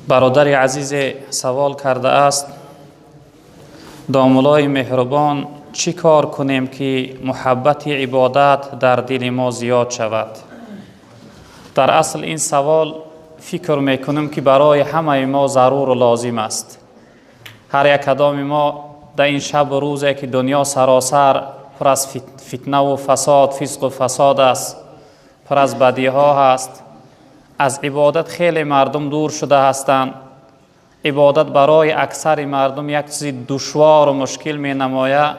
برادر عزیز سوال کرده است: دامولای مهربان، چی کار کنیم که محبت عبادت در دل ما زیاد شود؟ در اصل این سوال فکر میکنم که برای همه ما ضرور و لازم است. هر یک کدام ما در این شب و روزی که دنیا سراسر پر از فتنه و فساد، فسق و فساد است، پر از بدی ها هست، از عبادت خیلی مردم دور شده هستند. عبادت برای اکثر مردم یک چیز دشوار و مشکل می نماید.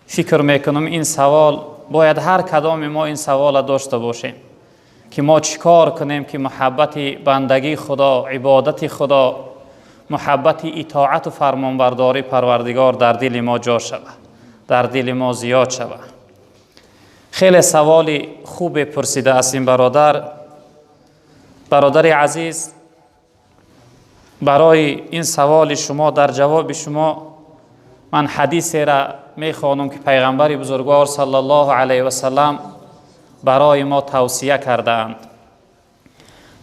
فکر میکنم این سوال باید هر کدام ما این سوال داشته باشیم که ما چیکار کنیم که محبت بندگی خدا، عبادت خدا، محبت اطاعت و فرمانبرداری پروردگار در دل ما جا شود، در دل ما زیاد شود. خیلی سوال خوب پرسیده است این برادر عزیز. برای این سوال شما، در جواب شما، من حدیثی را میخوانم که پیغمبر بزرگوار صلی الله علیه و سلم برای ما توصیه کردند.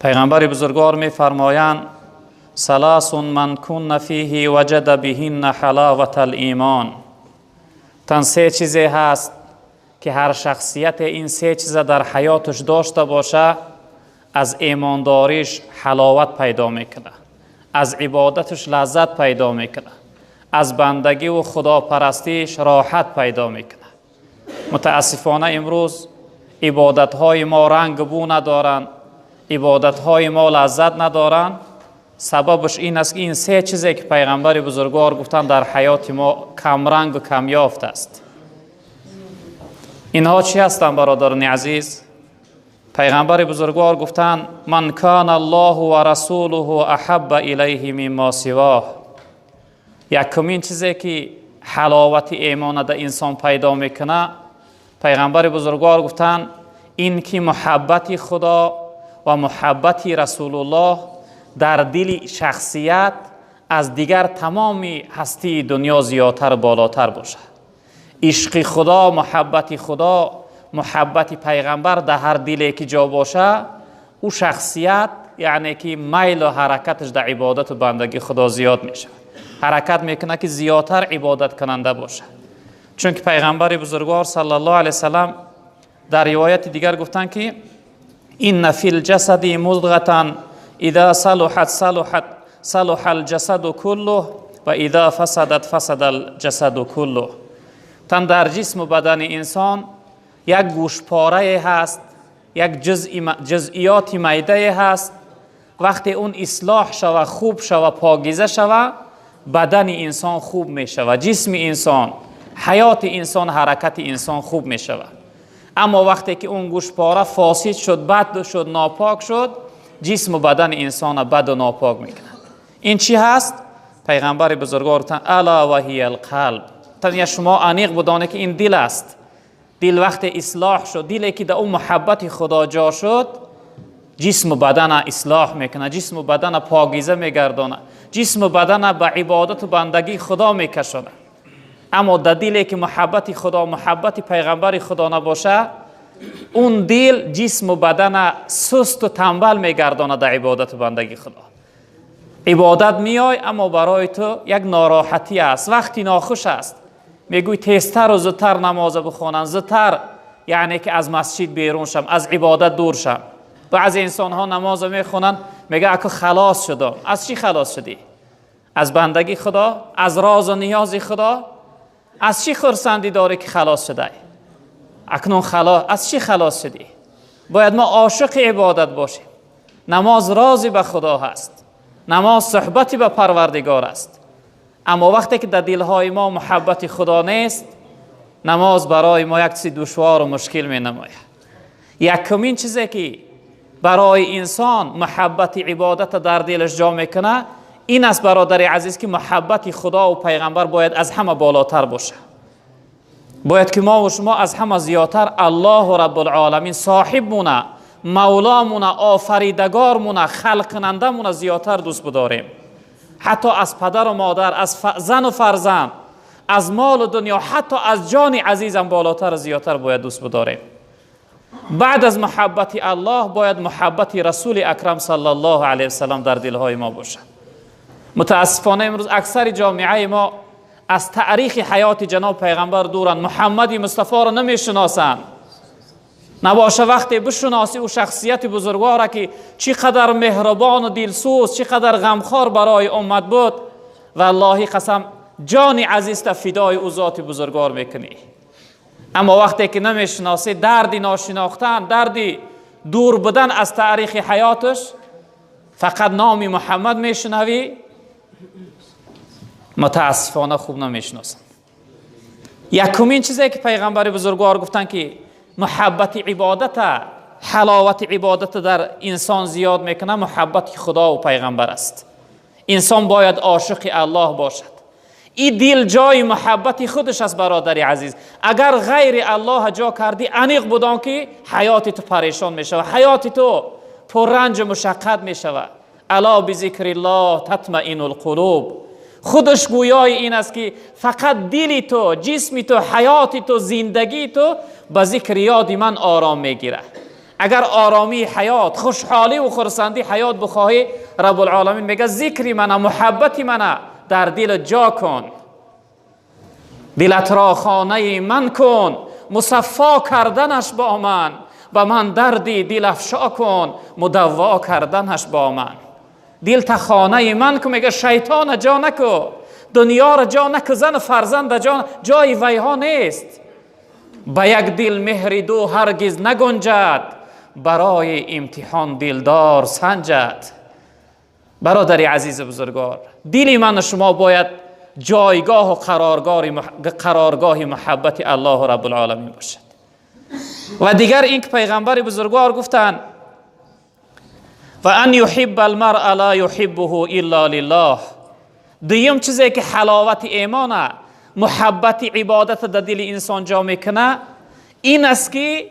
پیغمبر بزرگوار میفرمایند: ثلاث من کن فیه وجد بهن حلاوت الایمان. تن سه چیزی هست که هر شخصیت این سه چیز در حیاتش داشته باشه، از ایمانداریش حلاوت پیدا میکنه، از عبادتش لذت پیدا میکنه، از بندگی و خداپرستیش راحت پیدا میکنه. متاسفانه امروز عبادتهای ما رنگ بو ندارن، عبادتهای ما لذت ندارن. سببش این است که این سه چیزی که پیغمبر بزرگوار گفتن در حیات ما کم رنگ و کم یافت است. اینها چی هستند برادران عزیز؟ پیغمبر بزرگوار گفتن: من کان الله و رسوله احب الیه مما سواه. یکمین چیزی که حلاوت ایمان در انسان پیدا میکنه، پیغمبر بزرگوار گفتن این که محبت خدا و محبت رسول الله در دل شخصیت از دیگر تمام هستی دنیا زیادتر بالاتر باشه. عشق خدا، محبت خدا، محبت پیغمبر در هر دلی که جا باشه، او شخصیت یعنی که میل و حرکتش در عبادت و بندگی خدا زیاد میشه. حرکت میکنه که زیادتر عبادت کننده باشه. چون که پیغمبر بزرگوار صلی الله علیه وسلم در روایت دیگر گفتن که این فی الجسد مضغة اذا صلحت صلح الجسد كله و اذا فسدت فسد الجسد كله. تن در جسم و بدن انسان یک گوشپاره هست، یک جزئیات معده هست. وقتی اون اصلاح شوه، خوب شوه، پاکیزه شوه، بدن انسان خوب می شوه، جسم انسان، حیات انسان، حرکت انسان خوب می شوه. اما وقتی که اون گوشپاره فاسد شد، بد شد، ناپاک شد، جسم و بدن انسان بد و ناپاک میکنه. این چی هست؟ پیغمبر بزرگوار گفتن الا و هی القلب. تا شما انیق بدانه که این دل است. دل وقتی اصلاح شد، دلی که در اون محبت خدا جا شد، جسم و بدن اصلاح میکنه، جسم و بدن پاکیزه میگردانه، جسم و بدن به عبادت و بندگی خدا میکشونه. اما در دلی که محبت خدا، محبت پیغمبر خدا نباشه، اون دل جسم و بدن سست و تنبل میگردانه در عبادت و بندگی خدا. عبادت میای اما برای تو یک ناراحتی است، وقتی ناخوش است، میگوی تیزتر و زودتر نماز بخونم، زودتر یعنی که از مسجد بیرون شم، از عبادت دور شم. بعضی انسان ها نماز میخونن، میگه اکو خلاص شدم. از چی خلاص شدی؟ از بندگی خدا؟ از راز و نیاز خدا؟ از چی خرسندی داری که خلاص شدی؟ اکنون خلاص، از چی خلاص شدی؟ باید ما عاشق عبادت باشیم. نماز رازی به خدا هست، نماز صحبتی به پروردگار است. اما وقتی که در دلهای ما محبت خدا نیست، نماز برای ما یک چیز دشوار و مشکل می نماید. یکمین چیزی که برای انسان محبت عبادت در دلش جا میکنه، این است برادر عزیز که محبت خدا و پیغمبر باید از همه بالاتر باشه. باید که ما و شما از همه زیادتر الله رب العالمین، صاحبمونه، مولامونه، آفریدگارمونه، خلق کنندمونه زیادتر دوست بداریم. حتی از پدر و مادر، از زن و فرزند، از مال و دنیا، حتی از جان عزیزم بالاتر و زیادتر باید دوست بداریم. بعد از محبت الله باید محبت رسول اکرم صلی الله علیه وسلم در دلهای ما باشد. متاسفانه امروز اکثر جامعه ما از تاریخ حیات جناب پیغمبر دورن، محمد مصطفی را نمیشناسند. نباشه وقتی بشناسی او شخصیت بزرگوار که چقدر مهربان و دلسوز، چقدر غمخوار برای امت بود، والله قسم جان عزیز تا فدای او ذات بزرگوار میکنی. اما وقتی که نمیشناسی، دردی ناشناختن، دردی دور بودن از تاریخ حیاتش، فقط نام محمد میشنوی، متاسفانه خوب نمیشناسن. یکمین چیزی که پیغمبر بزرگوار گفتن که محبت عبادت، حلاوت عبادت در انسان زیاد میکنه، محبت خدا و پیغمبر است. انسان باید عاشق الله باشد. این دل جای محبت خودش است برادری عزیز. اگر غیر الله جا کردی، انیق بودان که حیات تو پریشان میشود، حیات تو پر رنج مشقت میشود. الا بذکر الله تطمئن القلوب. خودش گویای این است که فقط دلی تو، جسمی تو، حیاتی تو، زندگی تو با ذکر یاد من آرام میگیره. اگر آرامی حیات، خوشحالی و خرسندی حیات بخواهی، رب العالمین میگه ذکری من، محبتی من در دل جا کن، دلت را خانه من کن، مصفا کردنش با من، و من دردی دل افشا کن، مدوا کردنش با من. دل تا خانه من کن، میگه شیطان جا نکو، دنیا را جا نکو، زن فرزند جای ویها نیست. با یک دل مهر دو هرگز نگنجد، برای امتحان دلدار سنجد. برادری عزیز بزرگوار، دل من شما باید جایگاه و قرارگاه محبت الله رب العالمین باشد. و دیگر این که پیغمبر بزرگوار گفتن و ان یحب المرء لا یحبه الا لله. دویم چیزی که حلاوت ایمان، محبت عبادت در دل انسان جا میکنه، این است که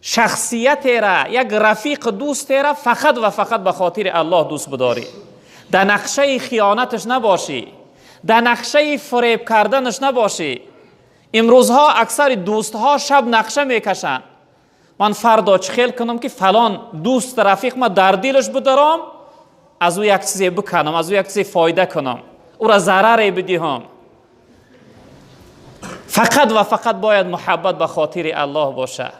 شخصیت را، یک رفیق دوست را فقط و فقط به خاطر الله دوست بداری. در نقشه خیانتش نباشی، در نقشه فریب کردنش نباشی. امروزها اکثر دوستها شب نقشه میکشن، من فردا چه خیل کنم که فلان دوست رفیق ما در دلش بدارم، از او یک چیزی بکنم، از او یک چیزی فایده کنم، او را ضرری بدهم. فقط و فقط باید محبت به خاطر الله باشه.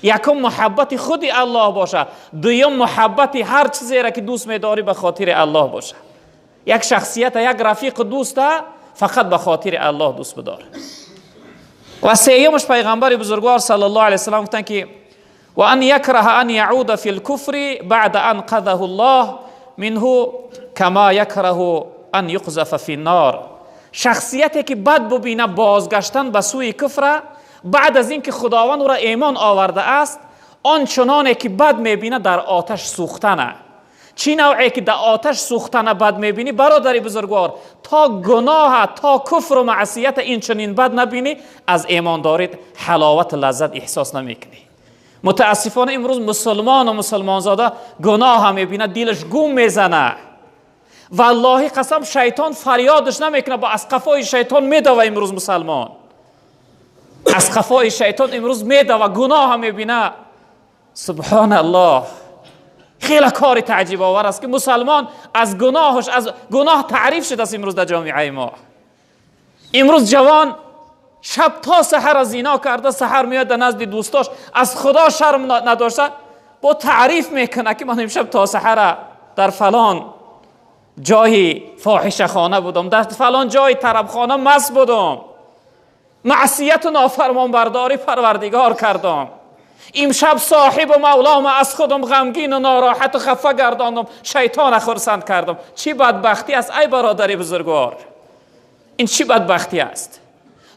یکم محبت خود الله باشه، دویم محبت هر چیزی را که دوست می‌داری به خاطر الله باشه. یک شخصیت، یک رفیق دوست فقط به خاطر الله دوست بدار. و سیومش پیغمبر بزرگوار صلی الله علیه وسلم گفتن که و ان یکره ان یعود فی الکفر بعد ان قذه الله منه کما یکره ان یقذف فی النار. شخصیتی که بد ببینه بازگشتن به سوی کفر بعد از اینکه خداوند او را ایمان آورده است، آنچنانی که بد میبینه در آتش سوختنه. چی نوعی که در آتش سوختنه بد میبینی برادری بزرگوار، تا گناه، تا کفر و معصیت این چنین بد نبینی، از ایمانداریت حلاوت لذت احساس نمیکنی. متاسفانه امروز مسلمان و مسلمانزاده گناه هم میبینه دلش گم میزنه. والله قسم شیطان فریادش نمیکنه، با از قفای شیطان میدوه. امروز مسلمان از قفای شیطان امروز میدوه، گناه هم میبینه. سبحان الله، خیلی کار تعجب آور است که مسلمان از گناهش، از گناه تعریف شده است امروز در جامعه ما. امروز جوان شب تا سحر زنا کرده، سحر میاد در نزد دوستاش، از خدا شرم نداشته، با تعریف میکنه که من امشب تا سحر در فلان جای فاحشه خانه بودم، در فلان جای طرب خانه مست بودم، معصیت و نافرمان برداری پروردگار کردم، امشب صاحب و مولام از خودم غمگین و ناراحت و خفه گرداندم، شیطان خرسند کردم. چی بدبختی است ای برادری بزرگوار، این چی بدبختی است؟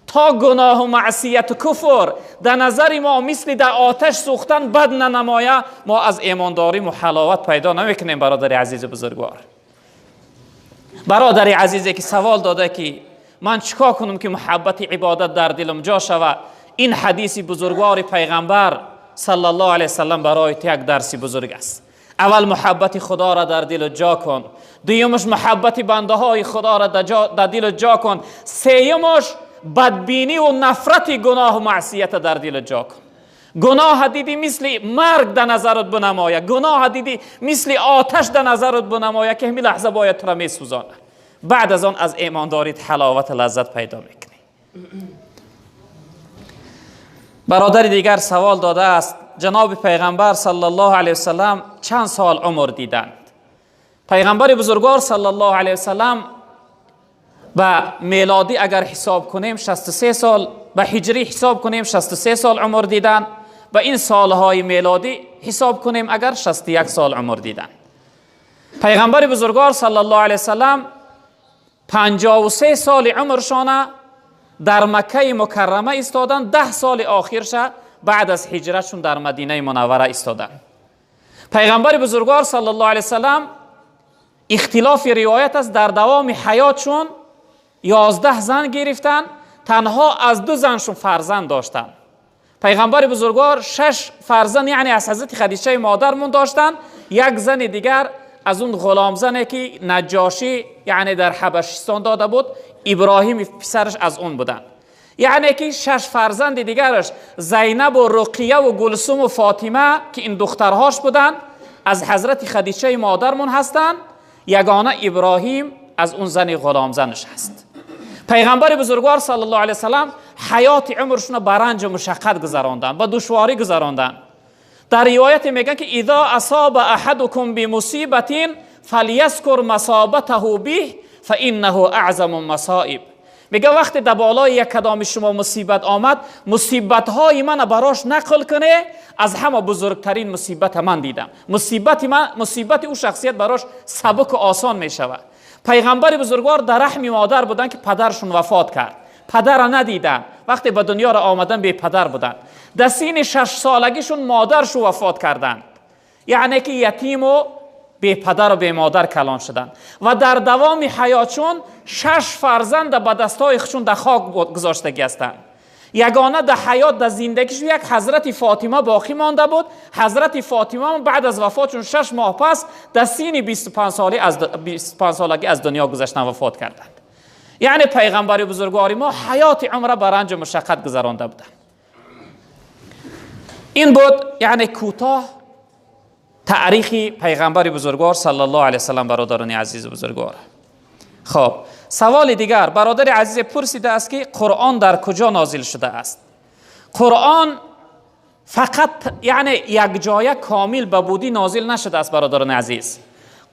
تا گناه و معصیت و کفر در نظر ما مثل در آتش سوختن بد ننمایه، ما از ایمانداری و حلاوت پیدا نمیکنیم. برادری عزیز بزرگوار، برادری عزیزی که سوال داده که من چیکار کنم که محبت عبادت در دلم جا شود، این حدیث بزرگوار پیغمبر صلی الله علیه وسلم برای تو یک درسی بزرگ است. اول محبت خدا را در دل جا کن، دویمش محبت بنده های خدا را در دل جا کن، سیمش بدبینی و نفرت گناه و معصیت در دل جا کن. گناه دیدی مثل مرگ در نظرت بنماید، گناه دیدی مثل آتش در نظرت بنماید که همین لحظه باید تو را میسوزانه. بعد از آن از ایمانداریت حلاوت لذت پیدا میکنی. برادر دیگر سوال داده است جناب پیغمبر صلی الله علیه وسلم چند سال عمر دیدند؟ پیغمبر بزرگوار صلی الله علیه وسلم به میلادی اگر حساب کنیم 63 سال، به هجری حساب کنیم 63 سال عمر دیدن، به این سالهای میلادی حساب کنیم اگر 61 سال عمر دیدن. پیغمبر بزرگوار صلی الله علیه وسلم 53 سال عمرشان در مکه مکرمه ایستادن، 10 سال آخرش بعد از هجرتشون در مدینه منوره ایستادن. پیغمبر بزرگوار صلی الله علیه وسلم اختلاف روایت است در دوام حیاتشون 11 زن گرفتن، تنها از 2 زنشون فرزند داشتن. پیغمبر بزرگوار 6 فرزند یعنی از حضرت خدیجه مادرمون داشتن، 1 زن دیگر از اون غلام زنی که نجاشی یعنی در حبشستان داده بود، ابراهیم پسرش از اون بودن. یعنی که 6 فرزند دیگرش زینب و رقیه و گلسوم و فاطمه که این دخترهاش بودن از حضرت خدیجه مادرمون هستن، یگانه ابراهیم از اون زن غلام زنش هست. پیغمبر بزرگوار صلی الله علیه وسلم حیات عمرشون به رنج و مشقت گذراندن، به دشواری گذراندن. در روایت میگن که اذا اصاب احدکم بمصیبت فلیذکر مصابته به فانه اعظم المصائب. میگه وقتی در بالای یک کدام شما مصیبت آمد، مصیبت های من براش نقل کنه، از همه بزرگترین مصیبت من دیدم. مصیبت او شخصیت براش سبک و آسان میشود. پیغمبر بزرگوار در رحم مادر بودن که پدرشون وفات کرد، پدر را ندیدن، وقتی به دنیا را آمدن به پدر بودن. در سین 6 سالگیشون مادرشو وفات کردند، یعنی که یتیم و به پدر و به مادر کلان شدن و در دوام حیاتشون 6 فرزند به دستای خودشون در خاک گذاشته هستند. یگانه در حیات در زندگیش یک حضرت فاطمه باقی مانده بود. حضرت فاطمه بعد از وفاتشون 6 ماه پس در سین 25 سالگی از دنیا گذشتن وفات کردند. یعنی پیغمبر بزرگوار ما حیات عمره بر رنج و مشقت گذرانده بودند. این بود یعنی کوتاه تاریخ پیغمبر بزرگوار صلی الله علیه وسلم. برادران عزیز بزرگوار، خب سوال دیگر برادر عزیز پرسیده است که قرآن در کجا نازل شده است؟ قرآن فقط یعنی یک جای کامل به بودی نازل نشده است برادران عزیز.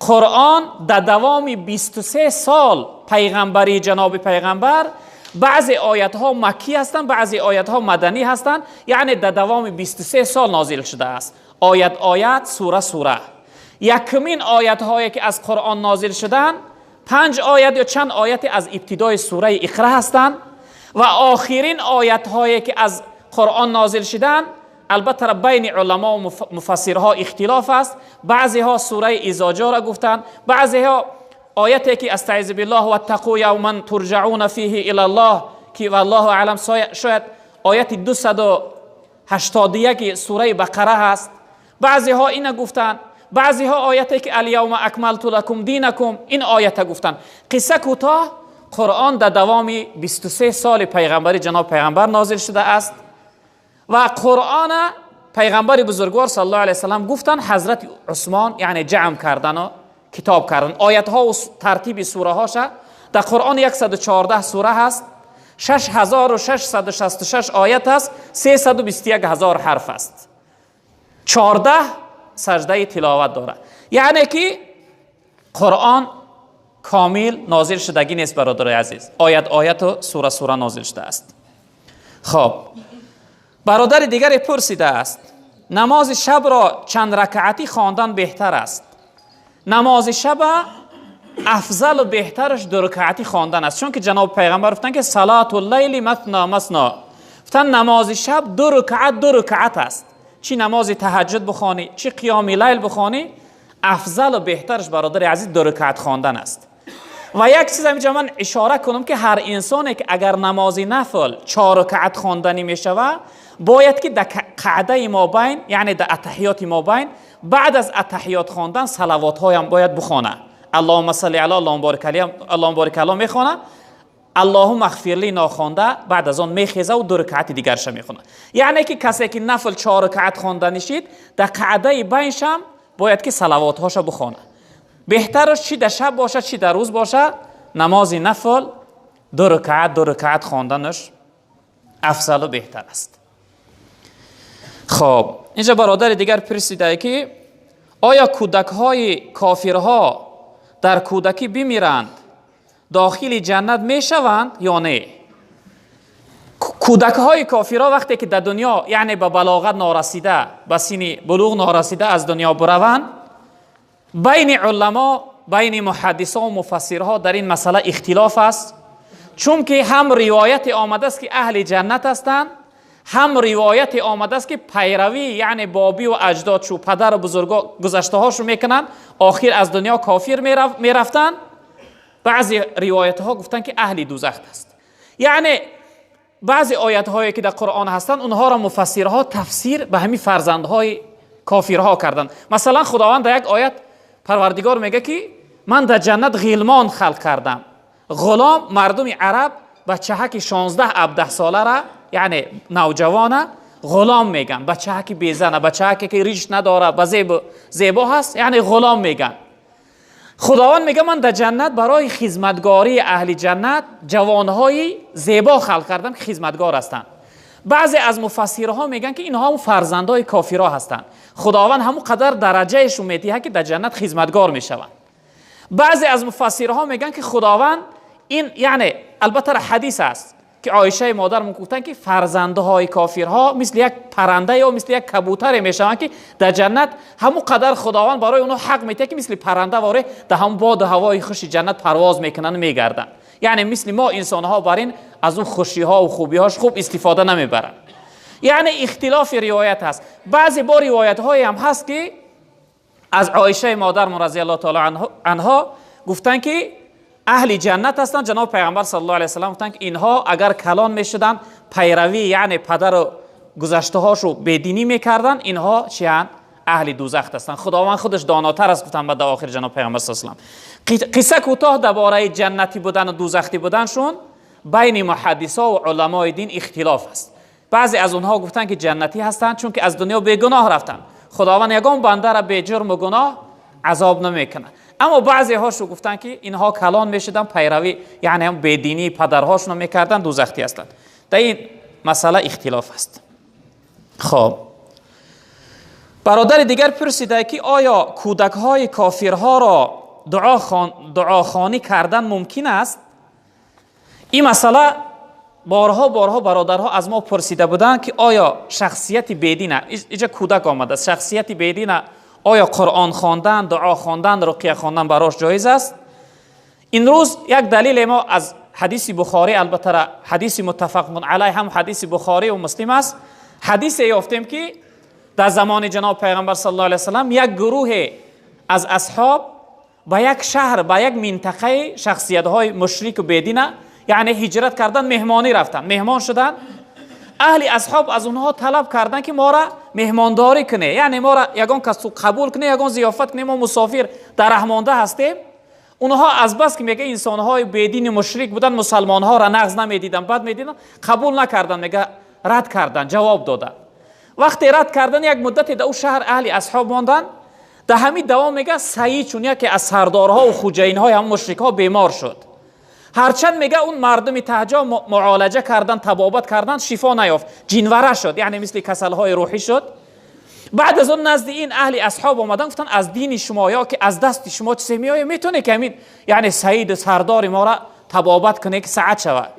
قرآن در دوام 23 سال پیغمبری جناب پیغمبر، بعضی آیت ها مکی هستند، بعضی آیت ها مدنی هستند، یعنی در دوام 23 سال نازل شده است. آیت سوره سوره. یکمین آیت هایی که از قرآن نازل شدن 5 آیت یا چند آیت از ابتدای سوره اقرا هستند و آخرین آیت هایی که از قرآن نازل شدن البته بین علما و مفسرها اختلاف است. بعضی ها سوره اذا جاء را گفتند، بعضی ها آیتی که استعیذ بالله واتقوا یوما ترجعون فیه الی الله که والله اعلم شاید آیت 281 سوره بقره هست. بعضی ها این گفتند، بعضی ها آیتی که الیوم اکملت لکم دینکم این آیت گفتند. قصه کوتاه قرآن در دوام 23 سال پیغمبری جناب پیغمبر نازل شده است و قرآن پیغمبر بزرگوار صلی الله علیه وسلم گفتن حضرت عثمان یعنی جمع کردن و کتاب کردن. آیت ها و ترتیب سوره هاش در قرآن 114 سوره هست، 6666 آیت هست، 321,000 حرف است، 14 سجده تلاوت داره. یعنی که قرآن کامل نازل شدگی نیست برادر عزیز، آیت و سوره نازل شده است. خب برادر دیگر پرسیده است نماز شب را چند رکعتی خواندن بهتر است؟ نماز شب افضل و بهترش 2 رکعتی خواندن است، چون که جناب پیغمبر گفتن که صلات اللیل مثنا مثنا، گفتن نماز شب 2 رکعت است. چی نماز تهجد بخوانی، چی قیام لیل بخوانی، افضل و بهترش برادر عزیز 2 رکعت خواندن است. و یک چیز اینجا من اشاره کنم که هر انسانی که اگر نماز نفل 4 رکعت خواندنی میشود، باید که در قعده مابین یعنی در اتحیات مابین بعد از اتحیات خواندن صلوات های هم باید بخونه. اللهم صل علی، اللهم بارک علی، اللهم بارک علی میخونه. اللهم اغفر لی ناخوانده بعد از آن میخیزه و 2 رکعت دیگرش میخونه. یعنی که کسی که نفل 4 رکعت خوانده نشید در قعده بینش هم باید که صلوات هاشو بخونه. بهترش چی در شب باشه چی در روز باشه، نماز نفل 2 رکعت خواندنش افضل و بهتر است. خب اینجا برادر دیگر پرسیده که آیا کودک های کافرها در کودکی بمیرند داخل جنت می شوند یا نه؟ کودک های کافرها وقتی که در دنیا یعنی به بلاغت نارسیده، به سن بلوغ نارسیده از دنیا بروند، بین علما، بین محدثان و مفسرها در این مسئله اختلاف است. چون که هم روایت آمده است که اهل جنت هستند، هم روایت آمده است که پیروی یعنی بابی و اجداد شو پدر و بزرگا گذشته هاشو میکنن، آخر از دنیا کافر میرفتن. بعضی روایت ها گفتن که اهل دوزخ است. یعنی بعضی آیات هایی که در قرآن هستند اونها را مفسرها تفسیر به همین فرزندهای کافرها کردند. مثلا خداوند در یک آیت پروردگار میگه که من در جنت غلمان خلق کردم. غلام مردم عرب بچه که 16-17 ساله را یعنی نوجوانه غلام میگن. بچه که بیزنه، بچه که ریش نداره و زیبا هست یعنی غلام میگن. خداوند میگه من در جنت برای خدمتگاری اهل جنت جوانهای زیبا خلق کردم که خدمتگار هستند. بعضی از مفسرها میگن که اینها هم فرزندای کافرها هستند. خداوند همون قدر درجهشون میده که در جنت خدمتگار میشوند. بعضی از مفسرها میگن که خداوند این یعنی البته حدیث است که عایشه مادر گفتن که فرزندهای کافرها مثل یک پرنده یا مثل یک کبوتر میشوند که در جنت همون قدر خداوند برای اونها حق میده که مثل پرنده واره در هم باد هوای خوش جنت پرواز میکنن میگردن. یعنی مثل ما انسان ها برین از اون خوشی ها و خوبی هاش خوب استفاده نمیبرن. یعنی اختلاف روایت هست. بعضی با روایت های هم هست که از عایشه مادر رضی الله تعالی عنها گفتن که اهل جنت هستند. جناب پیغمبر صلی الله علیه و سلم گفتن که اینها اگر کلان میشدن پیروی یعنی پدر و گذشته هاشو بدینی میکردن، اینها چیان؟ اهل دوزخ هستند. خداوند خودش داناتر است گفتن بعد آخر جناب پیغمبر صلی الله علیه و سلم. قصه کوتاه درباره جنتی بودن و دوزخی بودنشون بین محدثا و علمای دین اختلاف است. بعضی از اونها گفتن که جنتی هستند چون که از دنیا بیگناه رفتن. خداوند یگان بنده را به جرم و گناه عذاب نمیکنه. اما بعضی هاشو گفتن که اینها کلان میشدن پیروی یعنی هم بدینی پدرهاشون میکردن دوزخی هستند. در این مسئله اختلاف است. خب برادر دیگر پرسیده که آیا کودک های کافرها را دعاخوانی کردن ممکن است؟ این مسئله بارها برادرها از ما پرسیده بودند که آیا شخصیت بدینه، اینجا کودک آمده است، شخصیت بدینه آیا قرآن خواندن، دعا خواندن، رقیه خواندن براش جایز است؟ این روز یک دلیل ما از حدیث بخاری، البته حدیث متفق علیه هم حدیث بخاری و مسلم است، حدیث یافتیم که در زمان جناب پیغمبر صلی الله علیه و سلم یک گروه از اصحاب به یک شهر، به یک منطقه شخصیت های مشرک و بدینه یعنی هجرت کردن، مهمانی رفتن، مهمان شدن. اهل اصحاب از اونها طلب کردن که ما را مهمانداری کنه، یعنی ما را یگان کس قبول کنه، یگان ضیافت کنه، ما مسافر در رحمانده هستیم. اونها از بس که میگه انسان های بدین مشرک بودن، مسلمان ها را نقض نمیدیدن، بد میدیدن، قبول نکردن، میگه رد کردن، جواب دادن. وقتی رد کردن یک مدت در اون شهر اهل اصحاب ماندن. در همین دوام میگه سعید چون یکی از سردارها و خوجین های هم مشرک ها بیمار شد. هرچند میگه اون مردم تهجا معالجه کردن، طبابت کردن، شفا نیافت، جنوره شد، یعنی مثل کسل های روحی شد. بعد از اون نزد این اهل اصحاب اومدن گفتن از دین شما یا که از دست شما چیزی میآید میتونه که همین یعنی سعید سردار ما را طبابت کنه که سعد شود.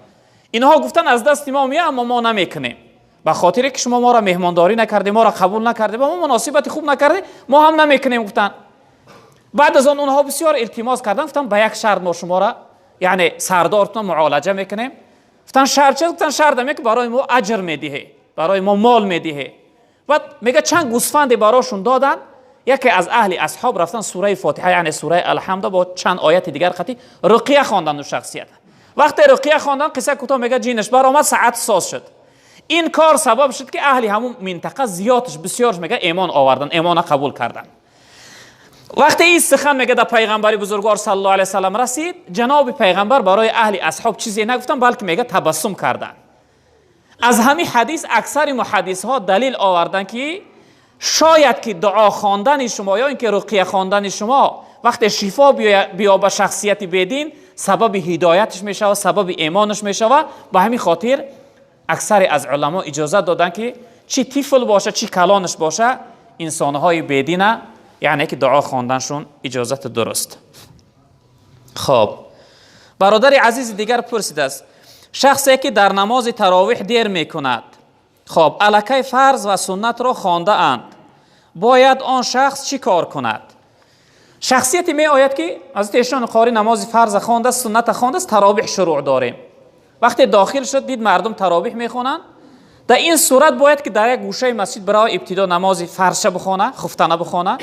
اینها گفتن از دست ما میآید اما ما نمیکنیم، به خاطر که شما ما را مهمانداری نکردید، ما را قبول نکردید، با ما مناسبت خوب نکردید، ما هم نمیکنیم. گفتن بعد از اونها بسیار التماس کردن، گفتن به یک شرط ما شما را یعنی سردارتون معالجه میکنیم. گفتن شرط چه؟ گفتن شرط میگه برای ما اجر میدهه، برای ما مال میدهه. بعد میگه چند گوسفند براشون دادن. یکی از اهل اصحاب رفتن سوره فاتحه یعنی سوره الحمد با چند آیت دیگر خطی رقیه خواندن. و شخصیت وقتی رقیه خواندن قصه کوتاه میگه جینش برآمد، ساعت ساز شد. این کار سبب شد که اهل همون منطقه زیادش بسیارش میگه ایمان آوردن، ایمان قبول کردن. وقتی این سخن میگه در پیغمبر بزرگوار صلی الله علیه و سلم رسید، جناب پیغمبر برای اهل اصحاب چیزی نگفتن، بلکه میگه تبسم کردن. از همین حدیث اکثر محدث ها دلیل آوردن که شاید که دعا خواندن شما یا اینکه رقیه خواندن شما وقتی شفا بیا به شخصیت بدین سبب هدایتش میشه و سبب ایمانش میشه، و به همین خاطر اکثر از علما اجازه دادن که چی طفل باشه چی کلانش باشه انسانهای بدینه، یعنی که دعا خواندنشون اجازت درست. خب برادر عزیز دیگر پرسید است، شخصی که در نماز تراویح دیر میکند، خب الکی فرض و سنت را خوانده اند، باید آن شخص چی کار کند؟ شخصیتی می آید که حضرت ایشان قاری نماز فرض خوانده، سنت خوانده، تراویح شروع داریم. وقتی داخل شد دید مردم تراویح میخونن، در این صورت باید که در یک گوشه مسجد برای ابتدا نماز فرض بخونه، خفتنه بخونه،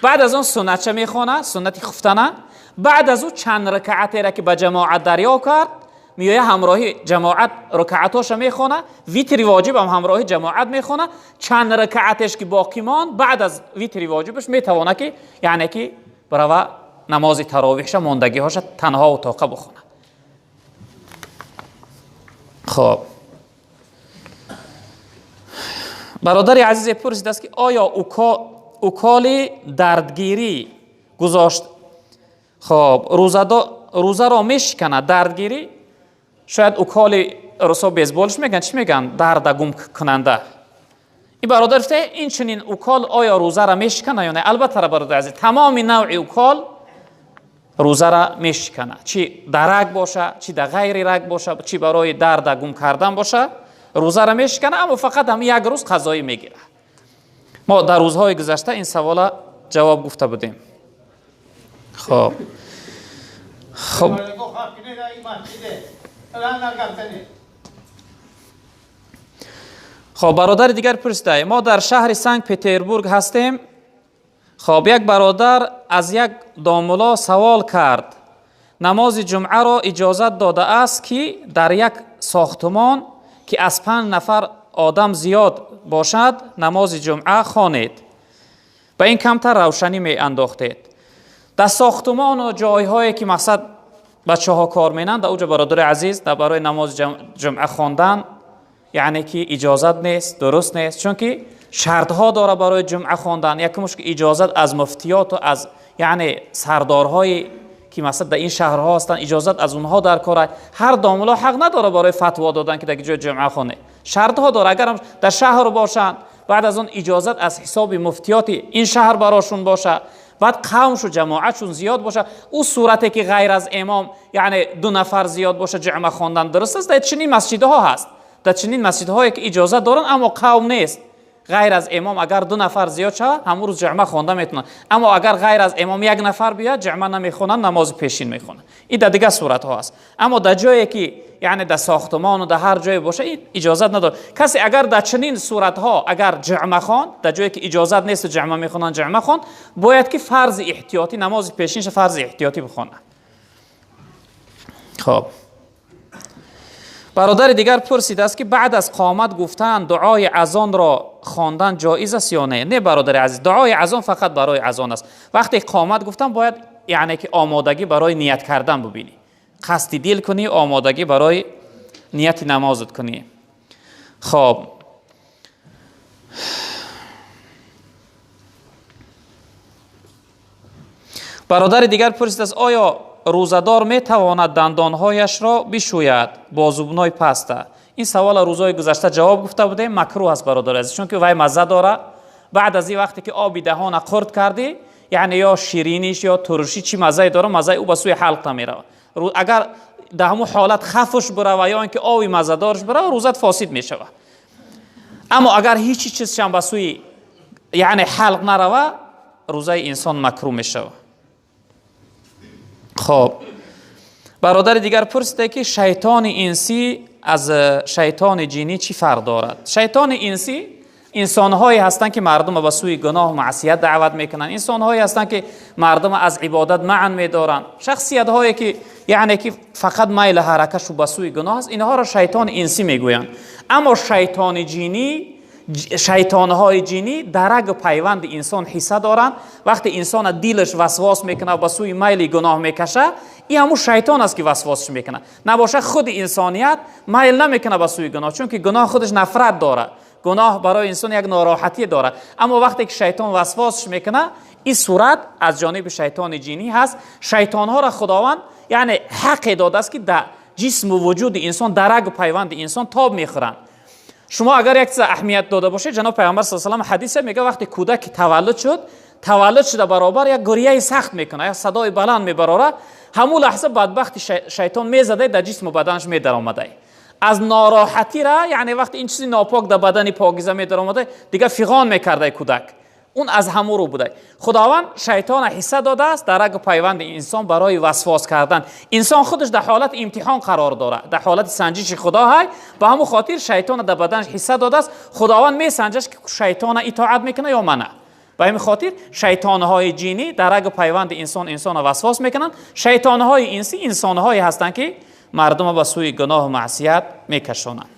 بعد از اون سنت میخونه، سنتی خفتنه، بعد از اون چند رکعتی را که به جماعت دریا کرد میایه همراهی جماعت رکعتاش میخونه، ویتری واجب هم همراهی جماعت میخونه، چند رکعتش که باقی مان بعد از ویتری واجبش میتونه که یعنی که برای نماز تراویحش ماندگی هاش تنها و طاقه بخونه. خب برادر عزیز پرسید است که آیا اوکال دردگیری گذاشت، خب روزه را میشکنه دردگیری؟ شاید اوکال رسا بیزبالش میگن، چی میگن؟ درد گم کننده. این برادر فته این چنین اوکال آیا روزه را میشکنه یا نه؟ البته برادر عزیز تمام نوع اوکال روزه را میشکنه، چی در رگ باشه چی در غیر رگ باشه، چی برای درد گم کردن باشه روزه را میشکنه، اما فقط هم یک روز قضایی میگیره. ما در روزهای گذشته این سوالا جواب گفته بودیم. خب خب برادر دیگر پرسیده، ما در شهر سنت پترزبورگ هستیم. خب یک برادر از یک داملا سوال کرد، نماز جمعه را اجازت داده است که در یک ساختمان که از 5 نفر آدم زیاد باشد نماز جمعه خوانید، به این کمتر روشنی می انداختید. در ساختمان و جایهایی که مقصد بچه ها کار مینند، در اوجا برادر عزیز در برای نماز جمعه خواندن یعنی که اجازت نیست، درست نیست، چون که شرط ها داره برای جمعه خواندن. یکمش که اجازت از مفتیات و از یعنی سردارهای که مثلا در این شهرها هستن اجازت از اونها در کاره. هر داملا حق نداره برای فتوا دادن که در جای جمعه خونه، شرط ها داره. اگر هم در شهر باشن بعد از اون اجازت از حساب مفتیات این شهر براشون باشه، بعد قومش و جماعتشون زیاد باشه، او صورتی که غیر از امام یعنی 2 نفر زیاد باشه جمعه خواندن درست است. در چنین مسجدها هست، در چنین مسجدهایی که اجازه دارن اما قوم نیست، غیر از امام اگر 2 نفر زیاد شه همون روز جمعه خوانده میتونن، اما اگر غیر از امام 1 نفر بیاد جمعه نمیخونن، نماز پیشین میخونن. این در دیگه صورت ها هست. اما در جایی که یعنی در ساختمان و در هر جای باشه این اجازت نداره. کسی اگر در چنین صورت ها اگر جمعه خوان، در جایی که اجازت نیست جمعه میخونن جمعه خوان، باید که فرض احتیاطی نماز پیشینش فرض احتیاطی بخونه. خب برادر دیگر پرسید است که بعد از قامت گفتن دعای اذان را خواندن جایز است یا نه؟ نه برادر عزیز، دعای اذان فقط برای اذان است. وقتی قامت گفتن باید یعنی که آمادگی برای نیت کردن ببینی، قصد دل کنی، آمادگی برای نیت نمازت کنی. خب برادر دیگر پرسید است آیا روزدار می تواند دندانهایش را بشوید با زبونای پسته؟ این سوال روزهای گذشته جواب گفته بودیم، مکروه است برادر عزیز، چون که وای مزه داره. بعد از این وقتی که آبی دهان قرد کردی یعنی یا شیرینیش یا ترشی چی مزه داره، مزه او به سوی حلق میره. اگر در همون حالت خفش بره و یا اینکه آبی مزه دارش بره روزت فاسد میشه. اما اگر هیچ چیز شم به سوی یعنی حلق نروه روزه انسان مکروه میشه. خب برادر دیگر پرسیده که شیطان انسی از شیطان جینی چی فرق دارد؟ شیطان انسی انسان‌هایی هستند که مردم به سوی گناه و معصیت دعوت میکنن، انسان‌هایی هستند که مردم از عبادت منع می‌دارن، شخصیت‌هایی که یعنی که فقط میل حرکتش به سوی گناه است، اینها را شیطان انسی میگویند. اما شیطان جینی شیطانهای جینی در رگ و پیوند انسان حصه دارند. وقتی انسان دلش وسواس میکنه و به سوی میل گناه میکشه، این همون شیطان است که وسواسش میکنه. نباشه خود انسانیت میل نمیکنه به سوی گناه، چون که گناه خودش نفرت داره. گناه برای انسان یک ناراحتی داره. اما وقتی که شیطان وسواسش میکنه، این صورت از جانب شیطان جینی هست. شیطان ها را خداوند یعنی حق داده است که در جسم و وجود انسان در رگ و پیوند انسان تاب میخورند. شما اگر یک چیز اهمیت داده باشه، جناب پیامبر صلی الله علیه و آله حدیث میگه وقتی کودک تولد شده برابر یک گریه سخت میکنه، یک صدای بلند میبره، همون لحظه بدبخت شیطان میزده در جسم و بدنش میدر آمده. از ناراحتی را یعنی وقتی این چیزی ناپاک در بدن پاکیزه میدر آمده، دیگه فیغان میکرده کودک. اون از همون رو بوده. خداوند شیطان حصه داده است در رگ و پیوند انسان برای وسواس کردن. انسان خودش در حالت امتحان قرار داره، در حالت سنجش خدا های. به همون خاطر شیطان در بدنش حصه داده است. خداوند میسنجش که شیطان اطاعت میکنه یا منع. به همین خاطر شیطان های جینی در رگ و پیوند انسان وسواس میکنن. شیطان های انسی انسان هایی هستند که مردم به سوی گناه و معصیت میکشونند.